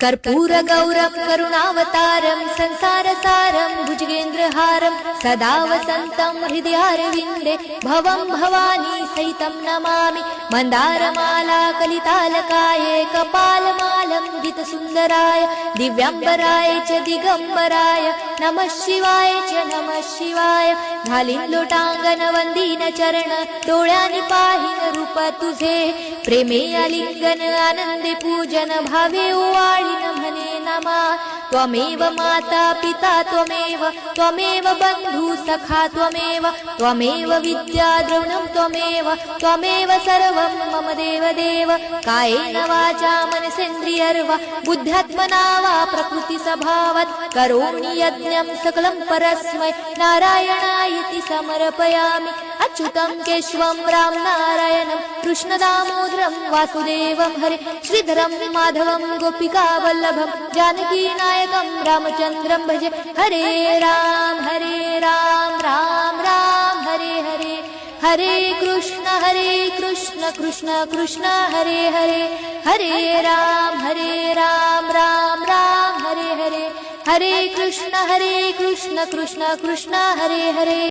कर्पूरगौरं करुणावतारं संसारसारं भुजगेन्द्रहारं सदा वसन्तं हृदयारविन्दे भवं भवानी सहितं नमामि। मन्दारमाला कलितालकाये कपालमालं दितसुन्दराय दिव्याम्बराय च दिगम्बराय नमः शिवाय च नमः शिवाय। घालीन लोटांगण वंदीन चरण डोळ्यानी पाहीन रूप तुझे प्रेमे आलिंगन आनंदे पूजन भावे ओवाळीन म्हणे नमा। त्वमेव माता पिता त्वमेव बंधु सखा त्वमेव विद्या द्रविणं त्वमेव सर्वं मम देव कायेन वाचा मनसेन्द्रियर्वा बुद्ध्यात्मना वा प्रकृति स्वभावात् करोमि यज्ञं सकलं परस्मै नारायणायति समर्पयामि। अच्युतं केशवं राम नारायणं कृष्णदामोदरं वासुदेवं हरे श्रीधरं माधवं गोपिकावल्लभं जानकीनायकं रामचन्द्रं भजे। हरे राम राम राम हरे हरे हरे कृष्ण कृष्ण कृष्ण हरे हरे हरे राम राम राम हरे हरे हरे कृष्ण कृष्ण कृष्ण हरे हरे।